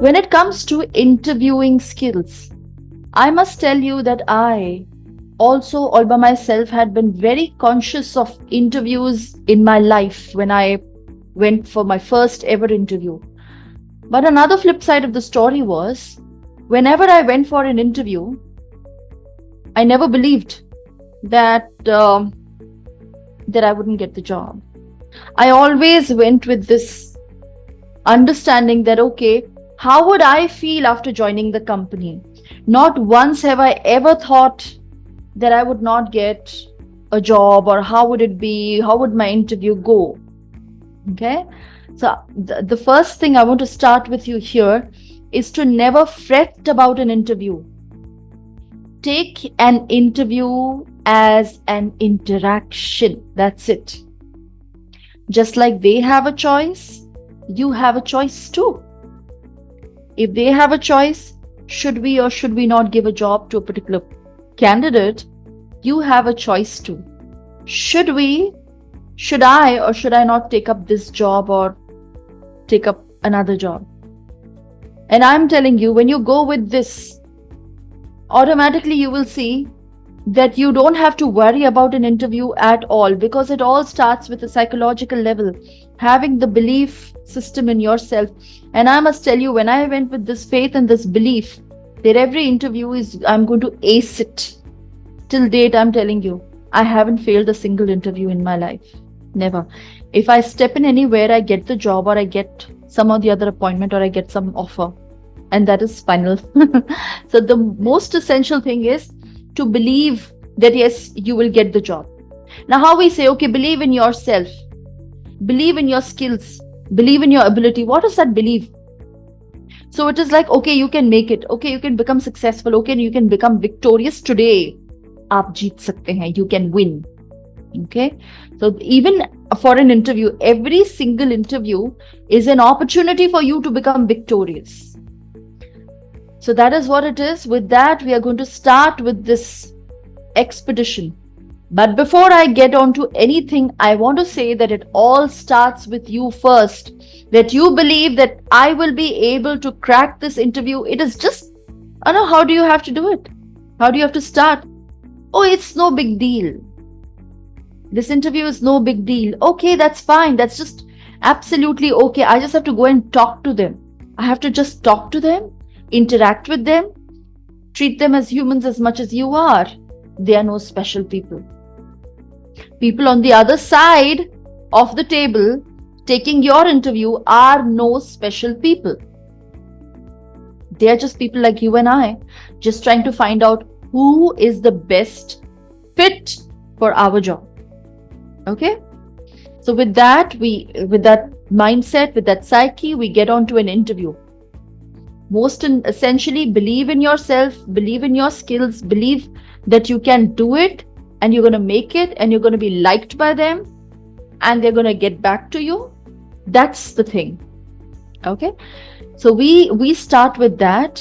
When it comes to interviewing skills, I must tell you that I also, all by myself, had been very conscious of interviews in my life when I went for my first ever interview. But another flip side of the story was whenever I went for an interview, I never believed that that I wouldn't get the job. I always went with this understanding that, okay, how would I feel after joining the company? Not once have I ever thought that I would not get a job, or how would it be, how would my interview go. Okay, so the first thing I want to start with you here is to never fret about an interview. Take an interview as an interaction. That's it. Just like they have a choice, you have a choice too. If they have a choice, should we or should we not give a job to a particular candidate, you have a choice too. Should I or should I not take up this job or take up another job? And I'm telling you, when you go with this, automatically you will see that you don't have to worry about an interview at all, because it all starts with a psychological level, having the belief system in yourself. And I must tell you, when I went with this faith and this belief that every interview is, I'm going to ace it, till date, I'm telling you, I haven't failed a single interview in my life. Never. If I step in anywhere, I get the job, or I get some or the other appointment, or I get some offer, and that is final. So the most essential thing is to believe that yes, you will get the job. Now, how we say, okay, believe in yourself, believe in your skills, believe in your ability. What does that believe? So it is like, okay, you can make it. Okay, you can become successful. Okay, you can become victorious today. Aap jeet sakte hain. You can win. Okay, so even for an interview, every single interview is an opportunity for you to become victorious. So that is what it is. With that, we are going to start with this expedition. But before I get on to anything, I want to say that it all starts with you first. That you believe that I will be able to crack this interview. It is just, I don't know, how do you have to do it? How do you have to start? Oh, it's no big deal. This interview is no big deal. Okay, that's fine. That's just absolutely okay. I just have to go and talk to them. I have to just talk to them, interact with them, treat them as humans as much as you are. They are no special people. People on the other side of the table taking your interview are no special people. They are just people like you and I, just trying to find out who is the best fit for our job. Okay? So with that mindset, with that psyche, we get on to an interview. Essentially, believe in yourself, believe in your skills, believe that you can do it, and you're going to make it, and you're going to be liked by them, and they're going to get back to you. That's the thing. Okay, so we start with that.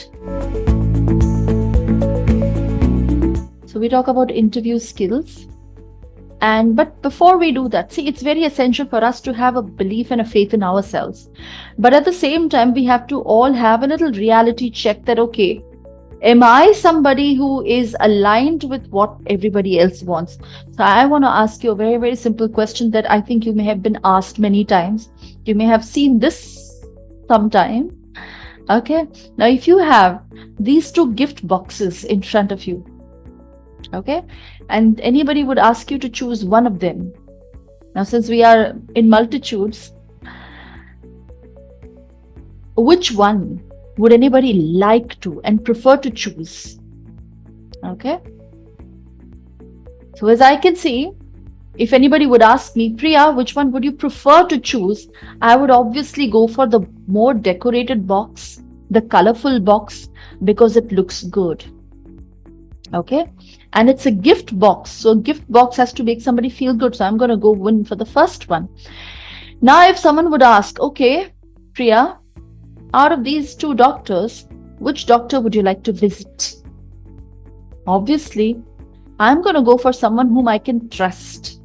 So we talk about interview skills, but before we do that, see, it's very essential for us to have a belief and a faith in ourselves, but at the same time we have to all have a little reality check that, okay, am I somebody who is aligned with what everybody else wants? So I want to ask you a very, very simple question that I think you may have been asked many times. You may have seen this sometime. Okay, now if you have these two gift boxes in front of you, okay, and anybody would ask you to choose one of them. Now, since we are in multitudes, which one would anybody like to and prefer to choose? Okay, so as I can see, if anybody would ask me, Priya, which one would you prefer to choose? I would obviously go for the more decorated box, the colorful box, because it looks good. Okay, and it's a gift box, so a gift box has to make somebody feel good, so I'm going to go win for the first one. Now if someone would ask, okay, Priya, out of these two doctors, which doctor would you like to visit? Obviously, I'm going to go for someone whom I can trust,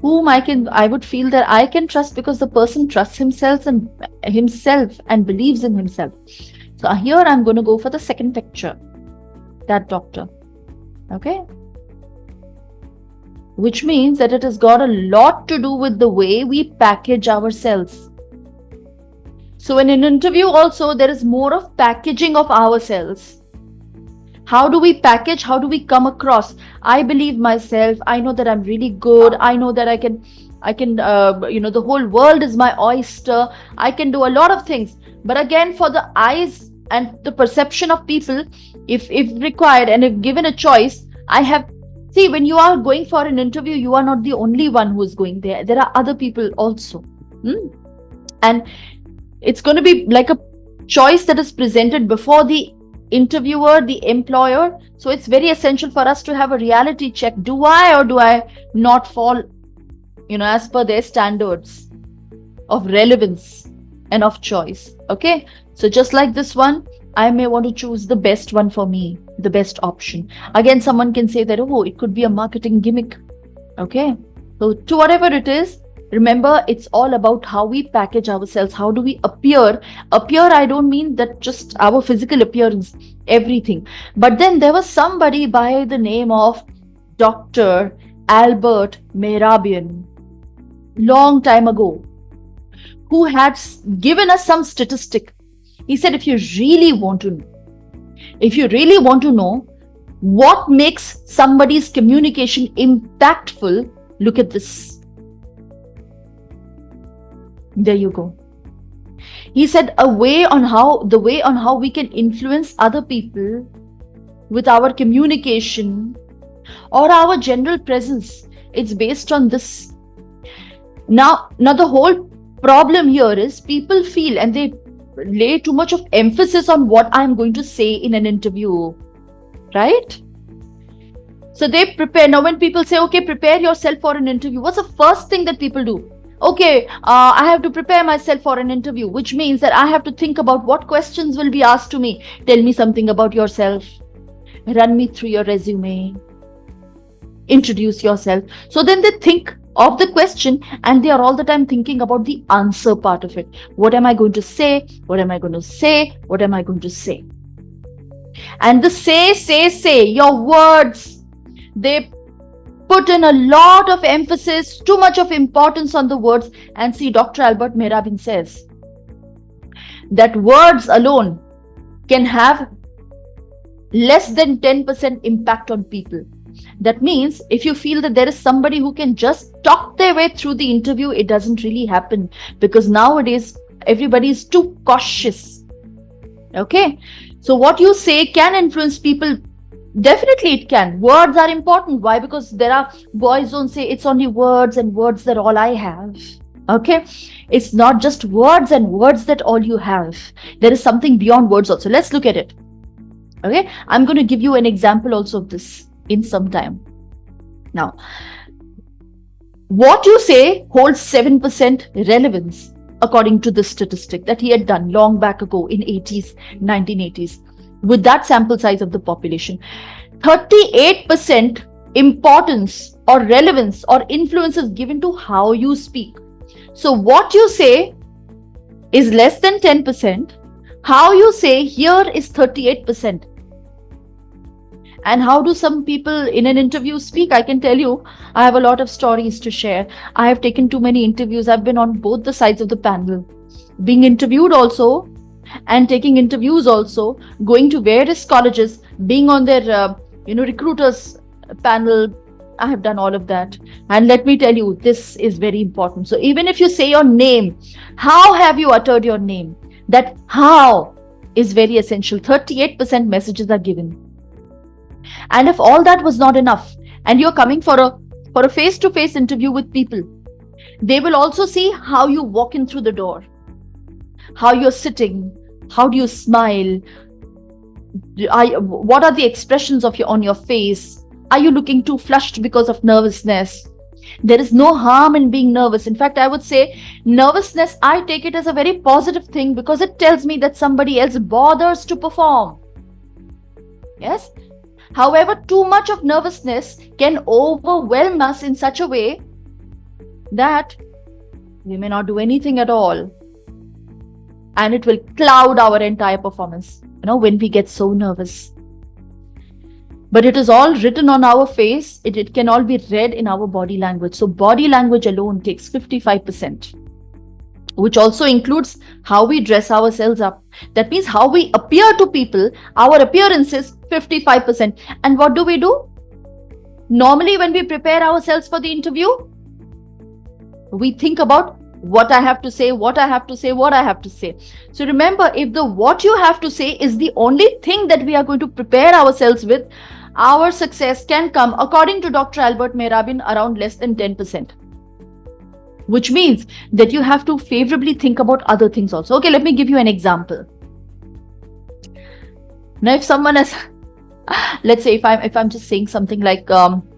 whom I would feel that I can trust, because the person trusts himself and believes in himself. So here I'm going to go for the second picture, that doctor. Okay. Which means that it has got a lot to do with the way we package ourselves. So in an interview also, there is more of packaging of ourselves. How do we package? How do we come across? I believe myself. I know that I'm really good. I know that I can, the whole world is my oyster. I can do a lot of things. But again, for the eyes and the perception of people, if required and if given a choice, see, when you are going for an interview, you are not the only one who is going there. There are other people also. And it's going to be like a choice that is presented before the interviewer, the employer. So it's very essential for us to have a reality check. Do I or do I not fall, as per their standards of relevance and of choice? Okay. So just like this one, I may want to choose the best one for me, the best option. Again, someone can say that, oh, it could be a marketing gimmick. Okay. So to whatever it is, remember, it's all about how we package ourselves. How do we appear? Appear, I don't mean that just our physical appearance, everything. But then there was somebody by the name of Dr. Albert Mehrabian, long time ago, who had given us some statistic. He said, if you really want to know what makes somebody's communication impactful, look at this. There you go. He said the way on how we can influence other people with our communication or our general presence, it's based on this. Now the whole problem here is people feel and they lay too much of emphasis on what I'm going to say in an interview, right? So they prepare. Now when people say, okay, prepare yourself for an interview, what's the first thing that people do? Okay, I have to prepare myself for an interview, which means that I have to think about what questions will be asked to me. Tell me something about yourself. Run me through your resume. Introduce yourself. So then they think of the question and they are all the time thinking about the answer part of it. What am I going to say? What am I going to say? What am I going to say? And the say, your words, they put in a lot of emphasis, too much of importance on the words. And see, Dr. Albert Mehrabian says that words alone can have less than 10% impact on people. That means if you feel that there is somebody who can just talk their way through the interview, it doesn't really happen, because nowadays everybody is too cautious. Okay, so what you say can influence people. Definitely it can. Words are important. Why? Because there are boys don't say it's only words and words that all I have. Okay, it's not just words and words that all you have. There is something beyond words also. Let's look at it. Okay, I'm going to give you an example also of this in some time. Now, what you say holds 7% relevance according to this statistic that he had done long back ago in 1980s. With that sample size of the population, 38% importance or relevance or influence is given to how you speak. So what you say is less than 10%. How you say here is 38%. And how do some people in an interview speak? I can tell you, I have a lot of stories to share. I have taken too many interviews. I've been on both the sides of the panel, being interviewed also and taking interviews also, going to various colleges, being on their recruiters panel. I have done all of that. And let me tell you, this is very important. So even if you say your name, how have you uttered your name? That how is very essential. 38% messages are given. And if all that was not enough, and you're coming for a face-to-face interview with people, they will also see how you walk in through the door, how you're sitting, how do you smile, what are the expressions on your face? Are you looking too flushed because of nervousness? There is no harm in being nervous. In fact, I would say nervousness, I take it as a very positive thing, because it tells me that somebody else bothers to perform. Yes. However, too much of nervousness can overwhelm us in such a way that we may not do anything at all, and it will cloud our entire performance, when we get so nervous. But it is all written on our face. It can all be read in our body language. So body language alone takes 55%, which also includes how we dress ourselves up. That means how we appear to people. Our appearance is 55%. And what do? Normally, when we prepare ourselves for the interview, we think about what I have to say, what I have to say, what I have to say. So remember, if the what you have to say is the only thing that we are going to prepare ourselves with, our success can come, according to Dr. Albert Mehrabian, around less than 10%. Which means that you have to favorably think about other things also. Okay, let me give you an example. Now, if someone has, let's say if I'm just saying something like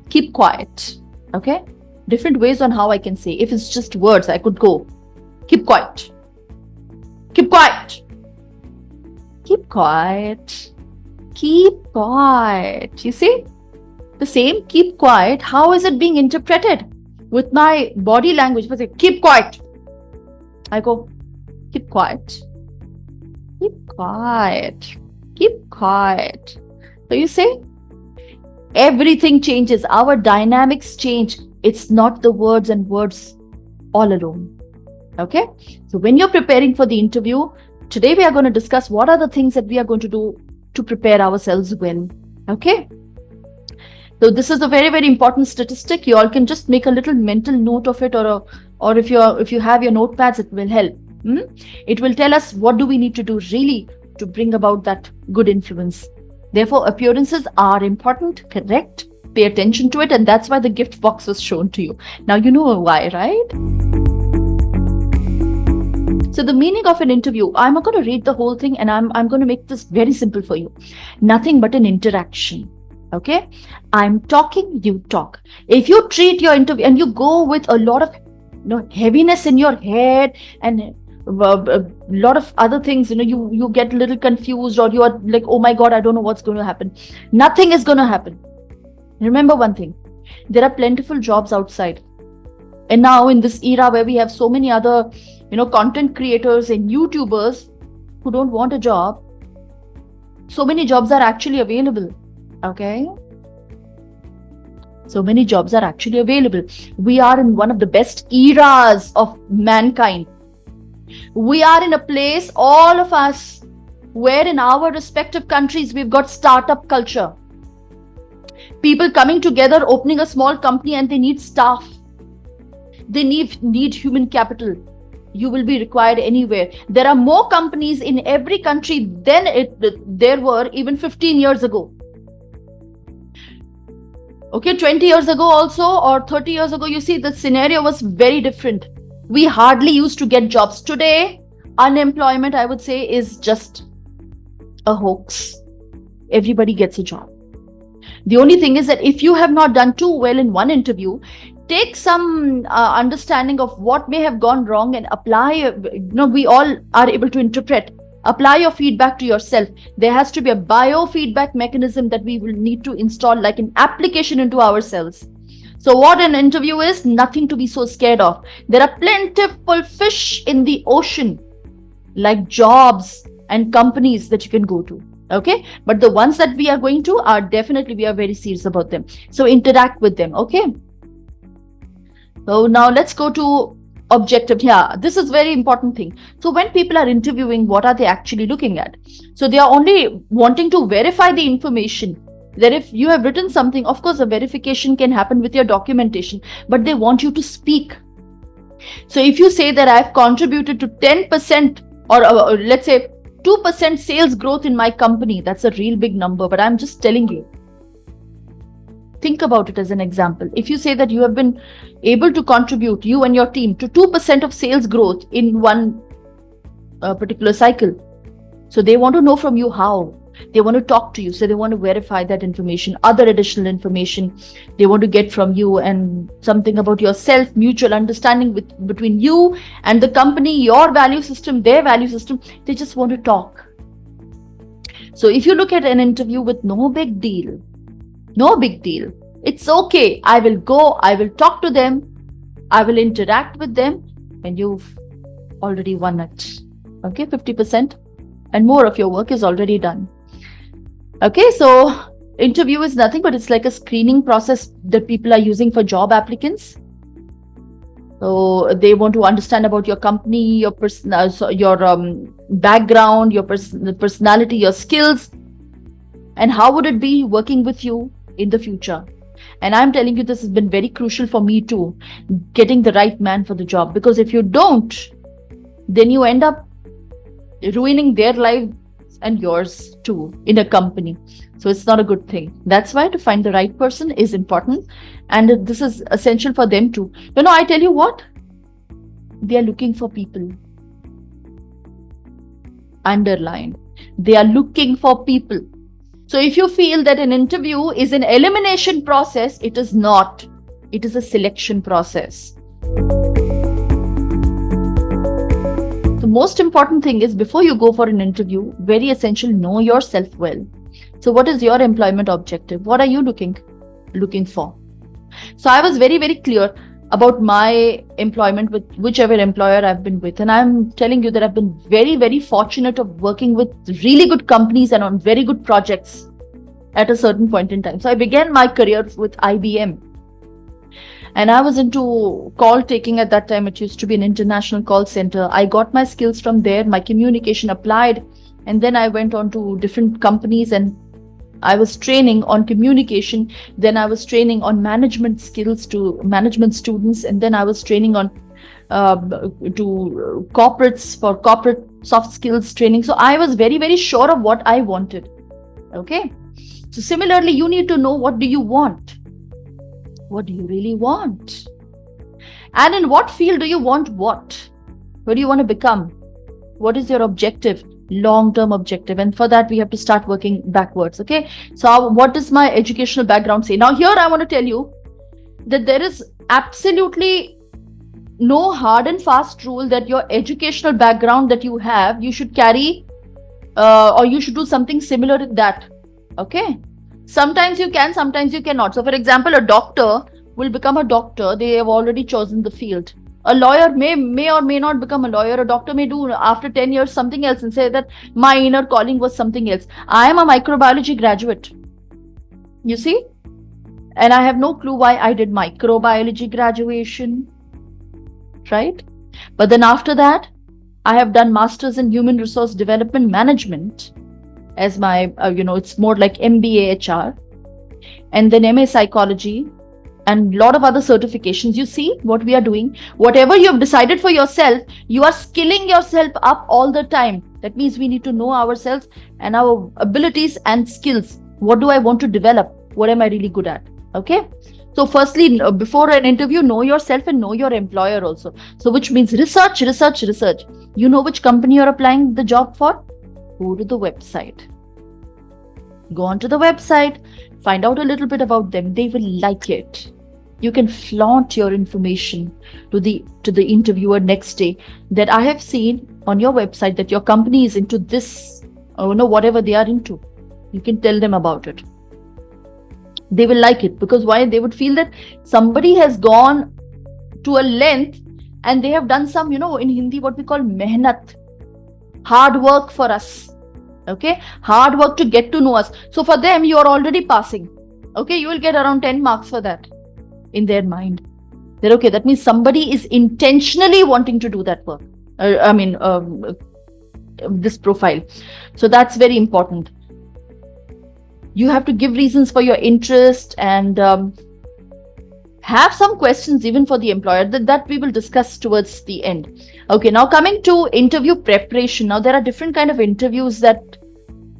keep quiet, okay? Different ways on how I can say. If it's just words, I could go keep quiet, keep quiet, keep quiet, keep quiet. You see, the same keep quiet, how is it being interpreted? With my body language, if I say keep quiet, I go keep quiet, keep quiet, keep quiet. So you see, everything changes. Our dynamics change. It's not the words and words all alone. Okay. So when you're preparing for the interview, today we are going to discuss what are the things that we are going to do to prepare ourselves well. Okay. So this is a very, very important statistic. You all can just make a little mental note of it, or if you have your notepads, it will help. It will tell us what do we need to do really to bring about that good influence. Therefore, appearances are important, correct? Pay attention to it, and that's why the gift box was shown to you. Now you know why, right? So the meaning of an interview, I'm not going to read the whole thing, and I'm going to make this very simple for you. Nothing but an interaction. Okay, I'm talking, you talk. If you treat your interview and you go with a lot of heaviness in your head and a lot of other things, you get a little confused, or you are like, oh my God, I don't know what's going to happen. Nothing is going to happen. Remember one thing, there are plentiful jobs outside. And now in this era where we have so many other, content creators and YouTubers who don't want a job, so many jobs are actually available. Okay. So many jobs are actually available. We are in one of the best eras of mankind. We are in a place, all of us, where in our respective countries, we've got startup culture. People coming together, opening a small company, and they need staff. They need human capital. You will be required anywhere. There are more companies in every country than there were even 15 years ago. Okay, 20 years ago also, or 30 years ago, you see the scenario was very different. We hardly used to get jobs. Today, unemployment, I would say, is just a hoax. Everybody gets a job. The only thing is that if you have not done too well in one interview, take some understanding of what may have gone wrong and apply. We all are able to interpret. Apply your feedback to yourself. There has to be a biofeedback mechanism that we will need to install, like an application into ourselves. So what an interview is, nothing to be so scared of. There are plentiful fish in the ocean, like jobs and companies that you can go to. Okay, but the ones that we are going to are definitely, we are very serious about them. So interact with them. Okay. So now let's go to objective. Yeah, this is very important thing. So when people are interviewing, what are they actually looking at? So they are only wanting to verify the information. That if you have written something, of course, a verification can happen with your documentation, but they want you to speak. So if you say that I've contributed to 10% or let's say 2% sales growth in my company, that's a real big number, but I'm just telling you. Think about it as an example. If you say that you have been able to contribute, you and your team, to 2% of sales growth in one particular cycle. So they want to know from you how. They want to talk to you. So they want to verify that information, other additional information they want to get from you, and something about yourself, mutual understanding between you and the company, your value system, their value system. They just want to talk. So if you look at an interview with no big deal, it's okay. I will go, I will talk to them. I will interact with them, and you've already won it. Okay, 50% and more of your work is already done. Okay, so interview is nothing but it's like a screening process that people are using for job applicants. So they want to understand about your company, your background, your personality, your skills, and how would it be working with you in the future. And I'm telling you, this has been very crucial for me too, getting the right man for the job. Because if you don't, then you end up ruining their lives and yours too in a company. So it's not a good thing. That's why to find the right person is important. And this is essential for them too. I tell you what, they are looking for people. Underline. They are looking for people. So if you feel that an interview is an elimination process, it is not. It is a selection process. The most important thing is, before you go for an interview, very essential, know yourself well. So what is your employment objective? What are you looking for? So I was very, very clear about my employment with whichever employer I've been with. And I'm telling you that I've been very, very fortunate of working with really good companies and on very good projects at a certain point in time. So I began my career with IBM. And I was into call taking at that time. It used to be an international call center. I got my skills from there. My communication applied. And then I went on to different companies and I was training on communication. Then I was training on management skills to management students. And then I was training on to corporates for corporate soft skills training. So I was very, very sure of what I wanted. Okay. So similarly, you need to know, what do you want? What do you really want? And in what field do you want what? What do you want to become? What is your objective? Long-term objective. And for that, we have to start working backwards. Okay. So what does my educational background say? Now here I want to tell you that there is absolutely no hard and fast rule that your educational background that you have, you should carry or you should do something similar to that. Okay. Sometimes you can, sometimes you cannot. So for example, a doctor will become a doctor. They have already chosen the field. A lawyer may or may not become a lawyer. A doctor may do after 10 years something else and say that my inner calling was something else. I am a microbiology graduate. You see? And I have no clue why I did microbiology graduation. Right? But then after that, I have done Masters in Human Resource Development Management as my, it's more like MBA HR. And then MA Psychology. And a lot of other certifications. You see what we are doing? Whatever you have decided for yourself, you are skilling yourself up all the time. That means we need to know ourselves and our abilities and skills. What do I want to develop? What am I really good at? Okay. So firstly, before an interview, know yourself and know your employer also. So which means research. You know which company you're applying the job for? Go to the website. Go onto the website. Find out a little bit about them. They will like it. You can flaunt your information to the interviewer next day that I have seen on your website that your company is into this, whatever they are into. You can tell them about it. They will like it, because why? They would feel that somebody has gone to a length and they have done some, in Hindi what we call mehnat, hard work for us. Okay, hard work to get to know us. So for them, you are already passing. Okay, you will get around 10 marks for that in their mind. They're okay. That means somebody is intentionally wanting to do that work. This profile. So that's very important. You have to give reasons for your interest and have some questions even for the employer that we will discuss towards the end. Okay, now coming to interview preparation. Now there are different kind of interviews that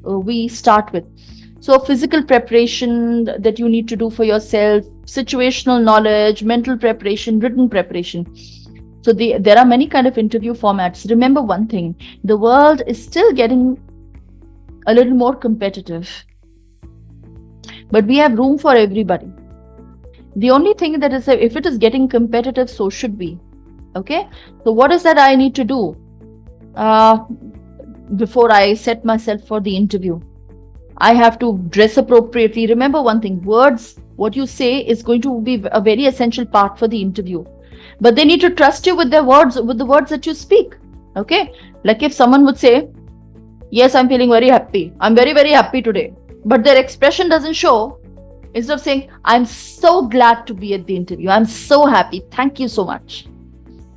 we start with. So physical preparation that you need to do for yourself, situational knowledge, mental preparation, written preparation. So there are many kind of interview formats. Remember one thing, the world is still getting a little more competitive, but we have room for everybody. The only thing that is, if it is getting competitive, so should we. Okay, so what is that I need to do before I set myself for the interview? I have to dress appropriately. Remember one thing, words, what you say is going to be a very essential part for the interview. but they need to trust you with their words, with the words that you speak. Okay, like if someone would say, yes, I'm feeling very happy, I'm very, very happy today, but their expression doesn't show, instead of saying, I'm so glad to be at the interview, I'm so happy, thank you so much,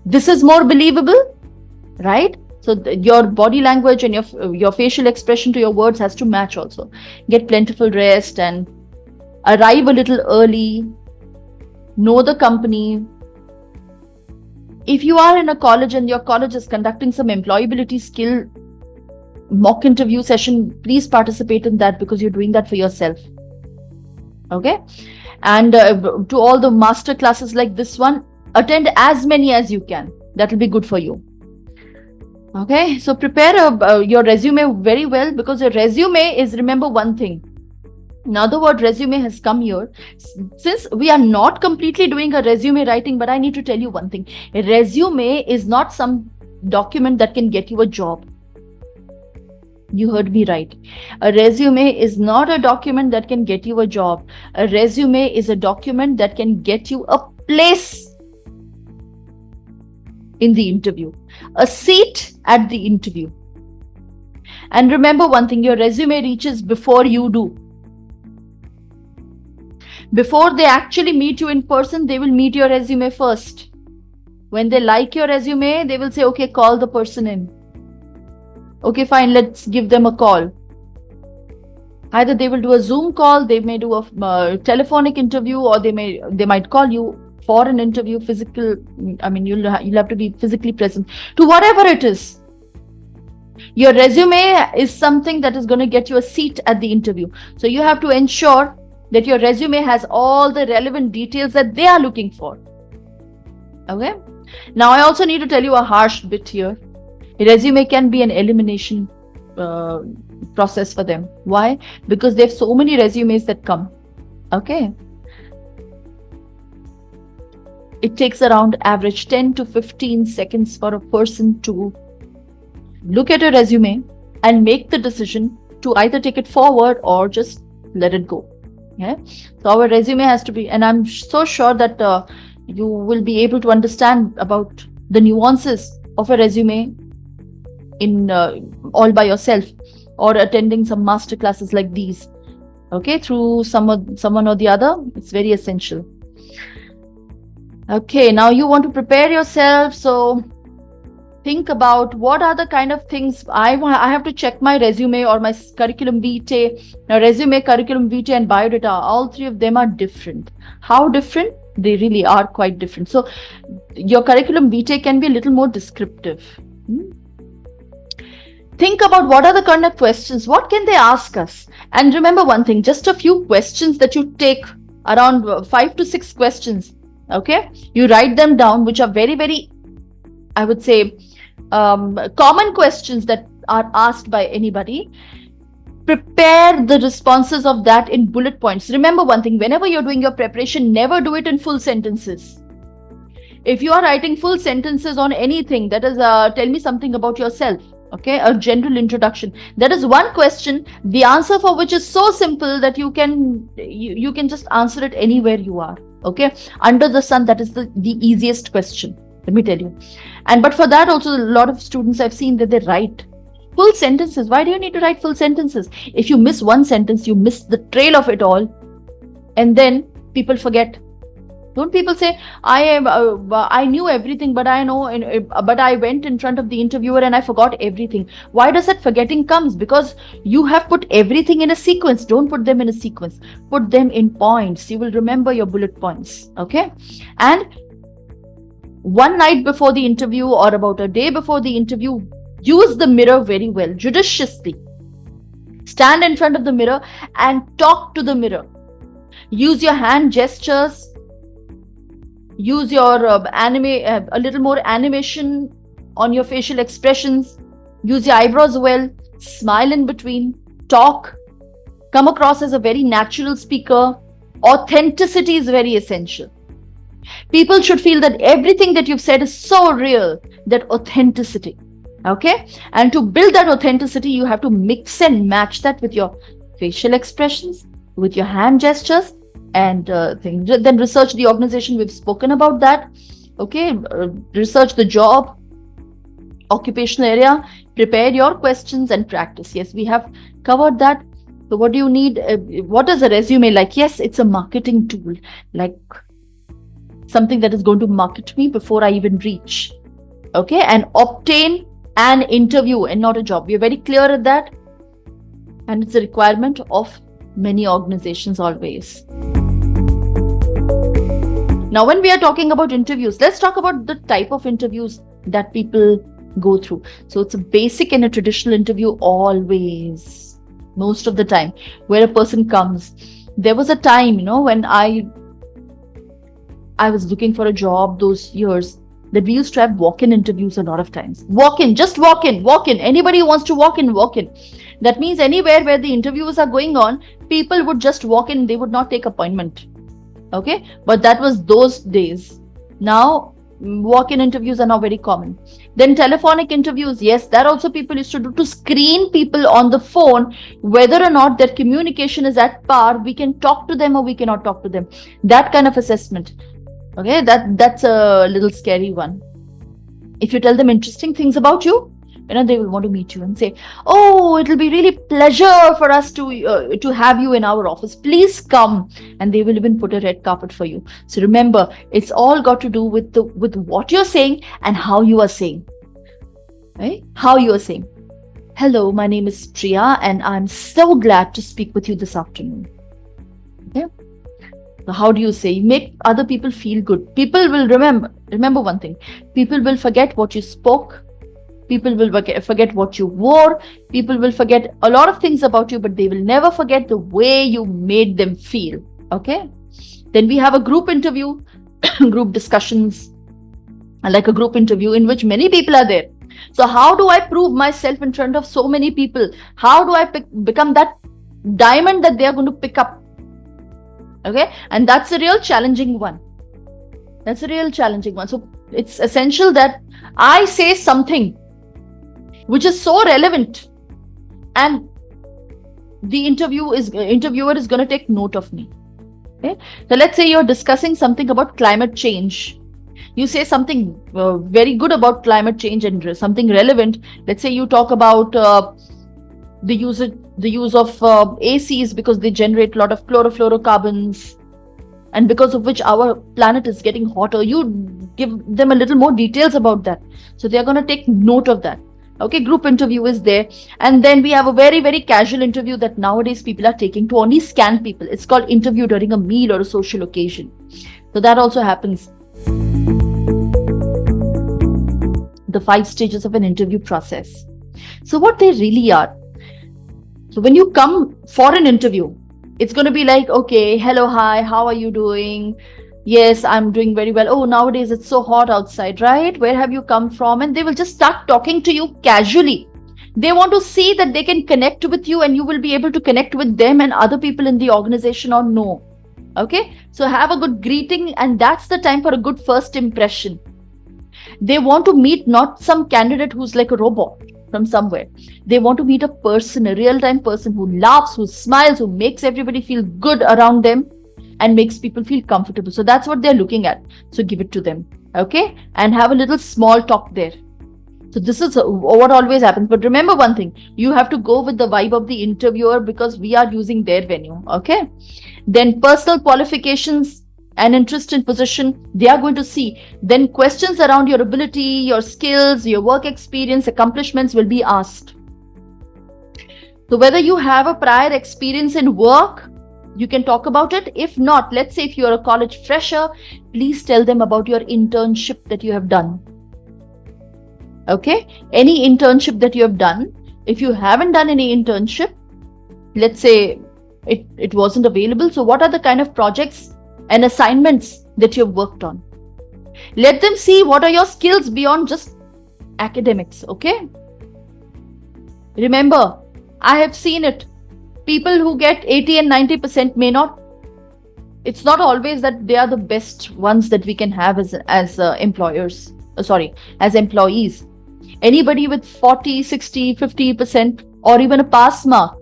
this is more believable, right? So your body language and your facial expression to your words has to match also. Get plentiful rest and arrive a little early. Know the company. If you are in a college and your college is conducting some employability skill mock interview session, please participate in that, because you're doing that for yourself. Okay? And to all the master classes like this one, attend as many as you can. That will be good for you. Okay, so prepare your resume very well, because your resume is, remember one thing. Now the word resume has come here. Since we are not completely doing a resume writing, but I need to tell you one thing. A resume is not some document that can get you a job. You heard me right. A resume is not a document that can get you a job. A resume is a document that can get you a place in the interview, a seat at the interview. And remember one thing, your resume reaches before you do. Before they actually meet you in person, they will meet your resume first. When they like your resume, they will say, okay, call the person in. Okay, fine, let's give them a call. Either they will do a Zoom call, they may do a telephonic interview, or they might call you for an interview, physical. I mean, you'll have to be physically present to whatever it is. Your resume is something that is going to get you a seat at the interview. So you have to ensure that your resume has all the relevant details that they are looking for. Okay. Now I also need to tell you a harsh bit here. A resume can be an elimination process for them. Why? Because they have so many resumes that come. Okay. It takes around average 10 to 15 seconds for a person to look at a resume and make the decision to either take it forward or just let it go. Yeah. So our resume has to be, and I'm so sure that you will be able to understand about the nuances of a resume in all by yourself, or attending some master classes like these. Okay, through someone or the other, it's very essential. Okay, now you want to prepare yourself, so think about what are the kind of things I have to check my resume or my curriculum vitae. Now, resume, curriculum vitae, and biodata, all three of them are different. How different? They really are quite different. So your curriculum vitae can be a little more descriptive. Think about what are the kind of questions, what can they ask us? And remember one thing, just a few questions that you take, around 5 to 6 questions. Okay, you write them down, which are very, very, I would say, common questions that are asked by anybody. Prepare the responses of that in bullet points. Remember one thing, whenever you're doing your preparation, never do it in full sentences. If you are writing full sentences on anything, that is, tell me something about yourself. Okay, a general introduction. That is one question, the answer for which is so simple that you can just answer it anywhere you are. Okay, under the sun, that is the easiest question, let me tell you. But for that also, a lot of students I've seen that they write full sentences. Why do you need to write full sentences? If you miss one sentence, you miss the trail of it all, and then people forget. Don't people say, I knew everything, but I went in front of the interviewer and I forgot everything. Why does that forgetting comes? Because you have put everything in a sequence. Don't put them in a sequence. Put them in points. You will remember your bullet points. Okay. And one night before the interview or about a day before the interview, use the mirror very well, judiciously. Stand in front of the mirror and talk to the mirror. Use your hand gestures. Use your a little more animation on your facial expressions. Use your eyebrows well. Smile in between. Talk. Come across as a very natural speaker. Authenticity is very essential. People should feel that everything that you've said is so real, that authenticity. Okay? And to build that authenticity, you have to mix and match that with your facial expressions, with your hand gestures, and things. Then research the organization. We've spoken about that. Okay, research the job, occupational area, prepare your questions and practice. Yes, we have covered that. So what do you need? What is a resume like? Yes, it's a marketing tool, like something that is going to market me before I even reach. Okay, and obtain an interview and not a job. We are very clear at that. And it's a requirement of many organizations always. Now, when we are talking about interviews, let's talk about the type of interviews that people go through. So it's a basic and a traditional interview always, most of the time, where a person comes. There was a time, when I was looking for a job those years, that we used to have walk-in interviews a lot of times. Just walk in. Anybody who wants to walk in. That means anywhere where the interviews are going on, people would just walk in, they would not take appointment. Okay, but that was those days. Now walk-in interviews are now very common. Then telephonic interviews, yes, that also people used to do to screen people on the phone whether or not their communication is at par, we can talk to them or we cannot talk to them. That kind of assessment. Okay, that's a little scary one. If you tell them interesting things about you, they will want to meet you and say, oh, it'll be really pleasure for us to have you in our office. Please come. And they will even put a red carpet for you. So remember, it's all got to do with what you're saying and how you are saying. Right? How you are saying. Hello, my name is Priya and I'm so glad to speak with you this afternoon. Okay. So how do you say? Make other people feel good. People will remember one thing. People will forget what you spoke. People will forget what you wore. People will forget a lot of things about you, but they will never forget the way you made them feel. Okay. Then we have a group interview, group discussions, like a group interview in which many people are there. So how do I prove myself in front of so many people? How do I become that diamond that they are going to pick up? Okay. And that's a real challenging one. So it's essential that I say something which is so relevant and the interviewer is going to take note of me. Okay. So let's say you're discussing something about climate change. You say something very good about climate change and something relevant. Let's say you talk about the use of ACs because they generate a lot of chlorofluorocarbons, and because of which our planet is getting hotter. You give them a little more details about that. So they're going to take note of that. Okay, group interview is there. And then we have a very, very casual interview that nowadays people are taking to only scan people. It's called interview during a meal or a social occasion. So that also happens. The 5 stages of an interview process. So what they really are. So when you come for an interview, it's going to be like, okay, hello, hi, how are you doing? Yes, I'm doing very well. Oh, nowadays it's so hot outside, right? Where have you come from? And they will just start talking to you casually. They want to see that they can connect with you and you will be able to connect with them and other people in the organization or no. Okay, so have a good greeting, and that's the time for a good first impression. They want to meet not some candidate who's like a robot from somewhere. They want to meet a person, a real-time person who laughs, who smiles, who makes everybody feel good around them and makes people feel comfortable. So that's what they're looking at. So give it to them. Okay, and have a little small talk there. So this is what always happens. But remember one thing, you have to go with the vibe of the interviewer because we are using their venue. Okay. Then personal qualifications and interest in position, they are going to see. Then questions around your ability, your skills, your work experience, accomplishments will be asked. So whether you have a prior experience in work, you can talk about it. If not, let's say if you're a college fresher, please tell them about your internship that you have done. Okay, any internship that you have done. If you haven't done any internship, let's say it wasn't available. So what are the kind of projects and assignments that you've worked on? Let them see what are your skills beyond just academics. Okay. Remember, I have seen it. People who get 80 and 90% may not. It's not always that they are the best ones that we can have as employers. As employees. Anybody with 40, 60, 50% or even a pass mark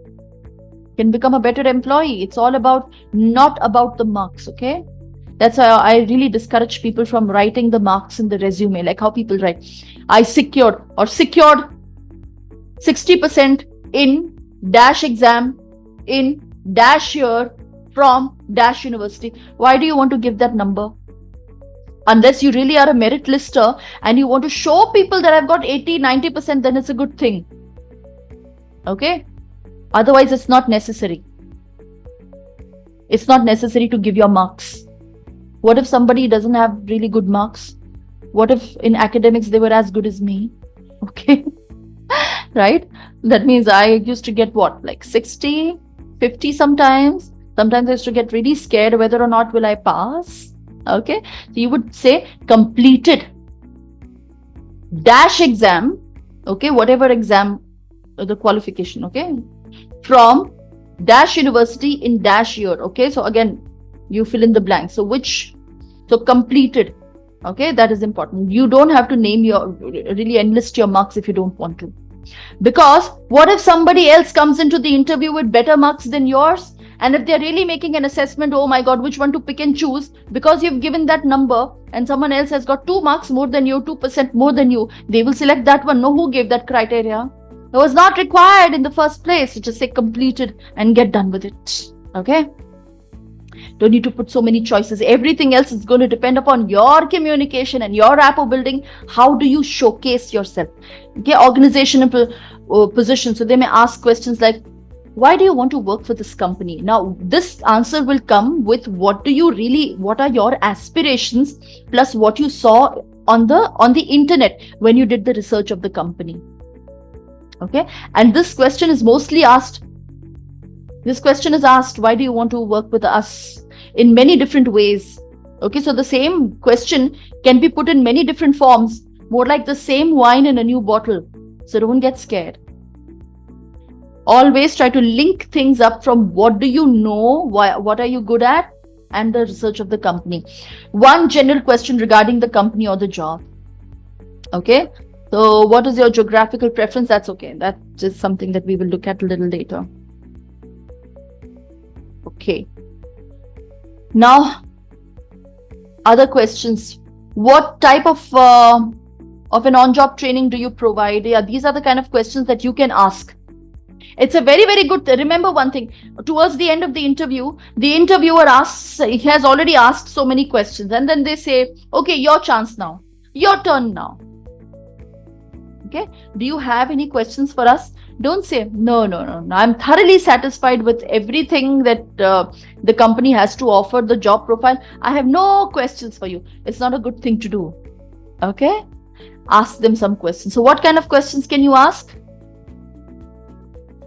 can become a better employee. It's all about, not about the marks, okay? That's why I really discourage people from writing the marks in the resume, like how people write, I secured 60% in dash exam in dash year from dash university. Why do you want to give that number? Unless you really are a merit lister and you want to show people that I've got 80-90%, then it's a good thing. Okay? Otherwise, it's not necessary. It's not necessary to give your marks. What if somebody doesn't have really good marks? What if in academics they were as good as me? Okay. Right? That means I used to get what? Like 60, 50 sometimes. Sometimes I used to get really scared whether or not will I pass. Okay. So you would say completed dash exam. Okay. Whatever exam, the qualification. Okay. From dash university in dash year. Okay. So again, you fill in the blank. So completed. Okay. That is important. You don't have to really enlist your marks if you don't want to. Because what if somebody else comes into the interview with better marks than yours? And if they're really making an assessment, oh my God, which one to pick and choose, because you've given that number and someone else has got 2 marks more than you, 2% more than you, they will select that one. No, who gave that criteria? It was not required in the first place. You just say completed and get done with it. Okay? Don't need to put so many choices. Everything else is going to depend upon your communication and your rapport building. How do you showcase yourself? Okay, organizational position. So they may ask questions like, why do you want to work for this company? Now, this answer will come with what are your aspirations plus what you saw on the internet when you did the research of the company. Okay, and this question is mostly asked. This question is asked, why do you want to work with us? In many different ways. Okay, so the same question can be put in many different forms, more like the same wine in a new bottle. So don't get scared. Always try to link things up from what do you know, what are you good at, and the research of the company. One general question regarding the company or the job. Okay, so what is your geographical preference? That's okay. That's just something that we will look at a little later. Okay. Now, other questions. What type of an on-job training do you provide? Yeah, these are the kind of questions that you can ask. It's a very, very good. Remember one thing. Towards the end of the interview, the interviewer he has already asked so many questions, and then they say, "Okay, your chance now. Your turn now." Okay. Do you have any questions for us? Don't say, no. I'm thoroughly satisfied with everything that the company has to offer, the job profile. I have no questions for you. It's not a good thing to do. Okay? Ask them some questions. So what kind of questions can you ask?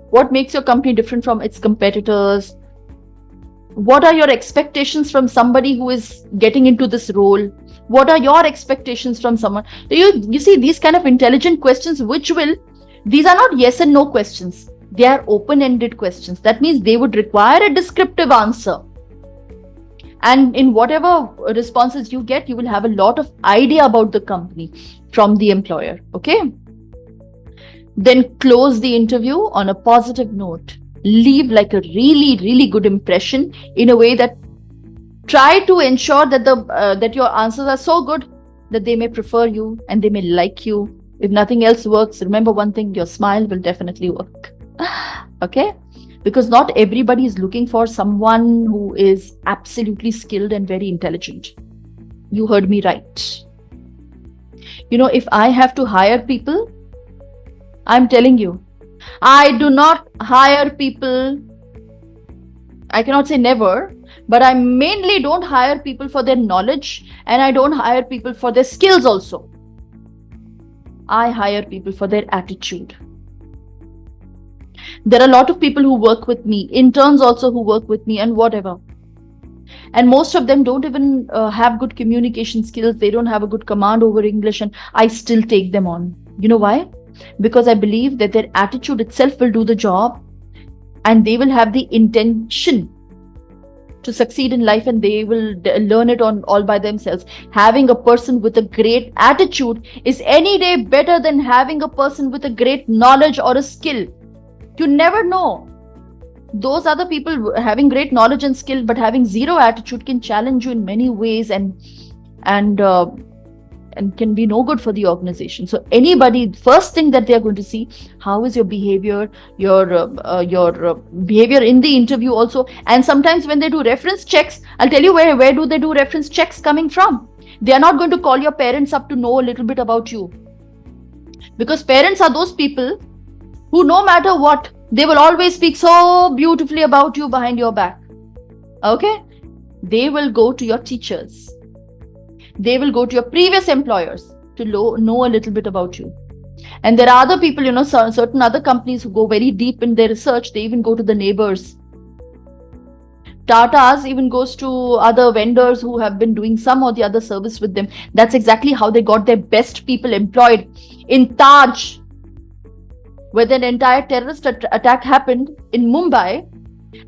What makes your company different from its competitors? What are your expectations from somebody who is getting into this role? What are your expectations from someone? You see these kind of intelligent questions, these are not yes and no questions. They are open-ended questions. That means they would require a descriptive answer. And in whatever responses you get, you will have a lot of idea about the company from the employer. Okay? Then close the interview on a positive note. Leave like a really, really good impression in a way that try to ensure that that your answers are so good that they may prefer you and they may like you. If nothing else works, remember one thing, your smile will definitely work. Okay? Because not everybody is looking for someone who is absolutely skilled and very intelligent. You heard me right. If I have to hire people, I'm telling you, I do not hire people. I cannot say never, but I mainly don't hire people for their knowledge, and I don't hire people for their skills also. I hire people for their attitude. There are a lot of people who work with me, interns also who work with me and whatever. And most of them don't even have good communication skills. They don't have a good command over English, and I still take them on. You know why? Because I believe that their attitude itself will do the job, and they will have the intention to succeed in life, and they will learn it all by themselves. Having a person with a great attitude is any day better than having a person with a great knowledge or a skill. You never know. those other people having great knowledge and skill but having zero attitude can challenge you in many ways, and can be no good for the organization. So anybody, first thing that they are going to see, how is your behavior, your behavior in the interview also. And sometimes when they do reference checks, I'll tell you where do they do reference checks coming from. They are not going to call your parents up to know a little bit about you, because parents are those people who, no matter what, they will always speak so beautifully about you behind your back. Okay? They will go to your teachers. They will go to your previous employers to know a little bit about you. And there are other people, certain other companies who go very deep in their research. They even go to the neighbors. Tata's even goes to other vendors who have been doing some or the other service with them. That's exactly how they got their best people employed. In Taj, where an entire terrorist attack happened in Mumbai,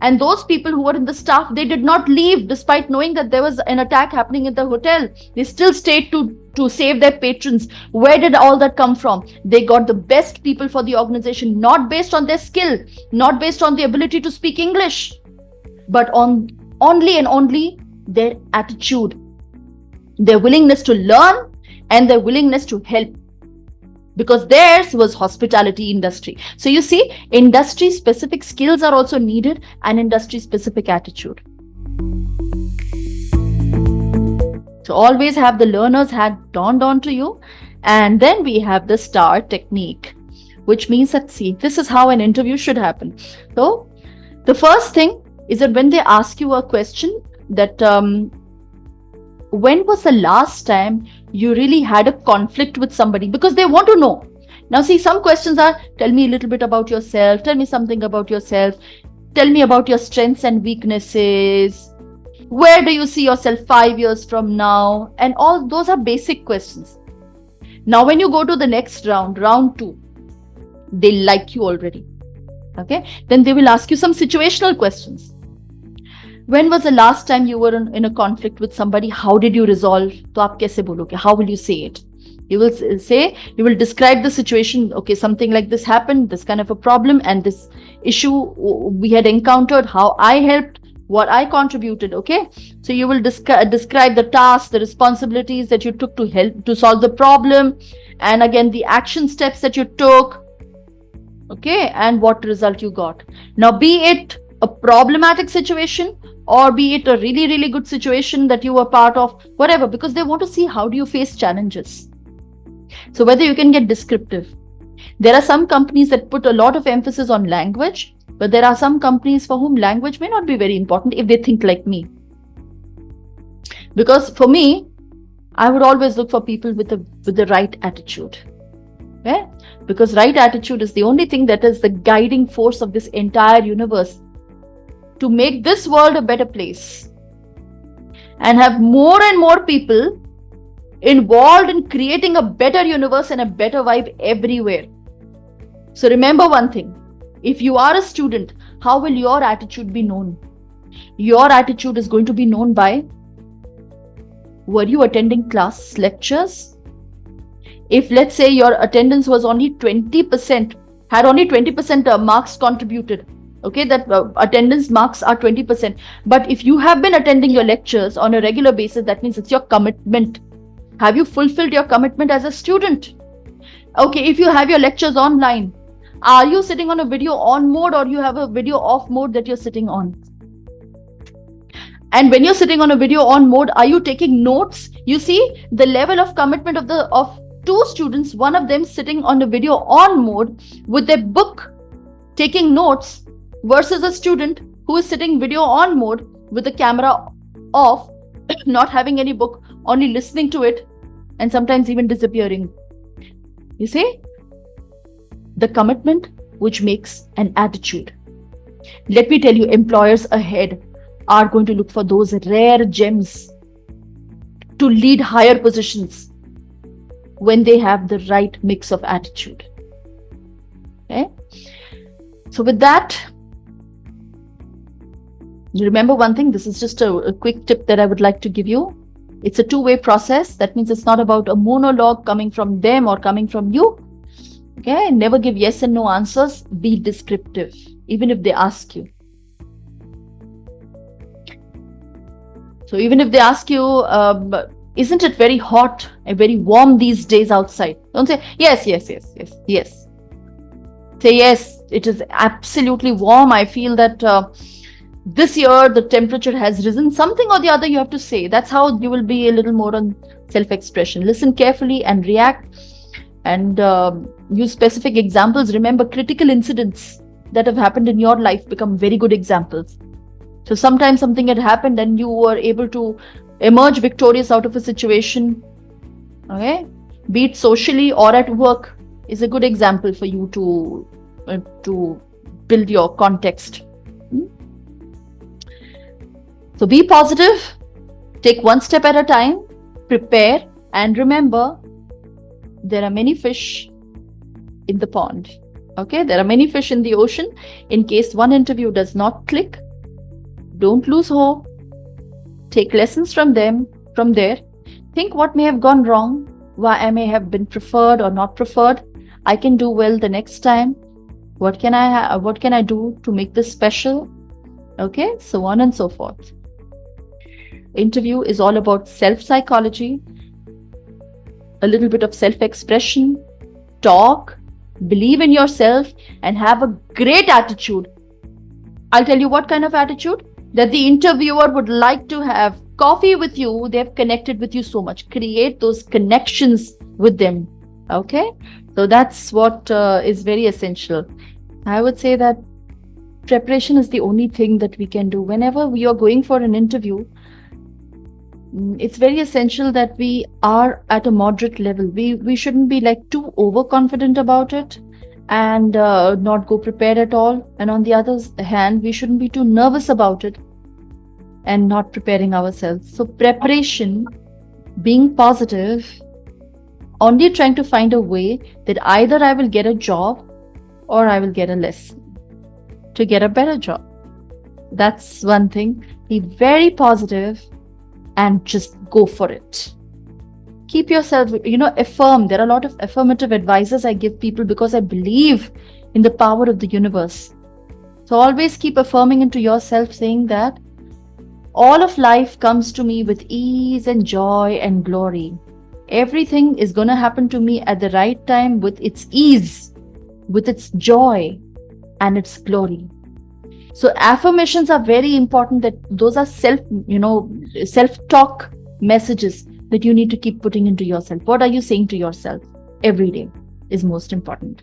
and those people who were in the staff, they did not leave despite knowing that there was an attack happening in the hotel. They still stayed to save their patrons. Where did all that come from? They got the best people for the organization, not based on their skill, not based on the ability to speak English, but on only and only their attitude, their willingness to learn, and their willingness to help. Because theirs was hospitality industry. So you see, industry specific skills are also needed, and industry specific attitude. So always have the learner's hat donned onto you. And then we have the STAR technique, which means that, see, this is how an interview should happen. So the first thing is that when they ask you a question that when was the last time you really had a conflict with somebody, because they want to know. Now see, some questions are, tell me a little bit about yourself, tell me something about yourself, tell me about your strengths and weaknesses, where do you see yourself 5 years from now, and all those are basic questions. Now when you go to the next round 2, they like you already. Okay, then they will ask you some situational questions. When was the last time you were in a conflict with somebody? How did you resolve? तो आप कैसे बोलोगे? How will you say it? You will describe the situation. Okay, something like this happened, this kind of a problem, and this issue we had encountered, how I helped, what I contributed. Okay, so you will describe the tasks, the responsibilities that you took to help to solve the problem, and again the action steps that you took. Okay, and what result you got. Now, be it a problematic situation or be it a really, really good situation that you were part of, whatever, because they want to see how do you face challenges. So whether you can get descriptive. There are some companies that put a lot of emphasis on language, but there are some companies for whom language may not be very important if they think like me. Because for me, I would always look for people with the right attitude. Yeah? Because right attitude is the only thing that is the guiding force of this entire universe to make this world a better place and have more and more people involved in creating a better universe and a better vibe everywhere. So remember one thing, if you are a student, how will your attitude be known? Your attitude is going to be known by, were you attending class lectures? If let's say your attendance was only 20%, had only 20% marks contributed, okay, that attendance marks are 20%. But if you have been attending your lectures on a regular basis, that means it's your commitment. Have you fulfilled your commitment as a student? Okay, if you have your lectures online, are you sitting on a video on mode or you have a video off mode that you're sitting on? And when you're sitting on a video on mode, are you taking notes? You see the level of commitment of two students, one of them sitting on a video on mode with their book taking notes versus a student who is sitting video on mode with the camera off, not having any book, only listening to it and sometimes even disappearing. You see? The commitment which makes an attitude. Let me tell you, employers ahead are going to look for those rare gems to lead higher positions when they have the right mix of attitude. Okay? So with that, remember one thing, this is just a quick tip that I would like to give you. It's a two-way process. That means it's not about a monologue coming from them or coming from you. Okay, never give yes and no answers. Be descriptive, even if they ask you. So even if they ask you, isn't it very hot and very warm these days outside? Don't say, yes, yes, yes, yes, yes. Say, yes, it is absolutely warm. I feel that this year the temperature has risen. Something or the other you have to say. That's how you will be a little more on self-expression. Listen carefully and react, and use specific examples. Remember, critical incidents that have happened in your life become very good examples. So sometimes something had happened and you were able to emerge victorious out of a situation. Okay, be it socially or at work, is a good example for you to build your context. Hmm? So be positive, take one step at a time, prepare, and remember, there are many fish in the pond. Okay, there are many fish in the ocean. In case one interview does not click, don't lose hope. Take lessons from them, from there. Think what may have gone wrong, why I may have been preferred or not preferred. I can do well the next time. What can I do to make this special? Okay, so on and so forth. Interview is all about self-psychology, a little bit of self-expression, talk, believe in yourself, and have a great attitude. I'll tell you what kind of attitude. That the interviewer would like to have coffee with you. They've connected with you so much. Create those connections with them. Okay, so that's what is very essential. I would say that preparation is the only thing that we can do whenever we are going for an interview. It's very essential that we are at a moderate level. We shouldn't be like too overconfident about it and not go prepared at all. And on the other hand, we shouldn't be too nervous about it and not preparing ourselves. So preparation, being positive, only trying to find a way that either I will get a job or I will get a lesson to get a better job. That's one thing. Be very positive and just go for it. Keep yourself, affirm. There are a lot of affirmative advices I give people because I believe in the power of the universe. So always keep affirming into yourself, saying that all of life comes to me with ease and joy and glory. Everything is going to happen to me at the right time with its ease, with its joy and its glory. So affirmations are very important. That those are self-talk messages that you need to keep putting into yourself. What are you saying to yourself every day is most important.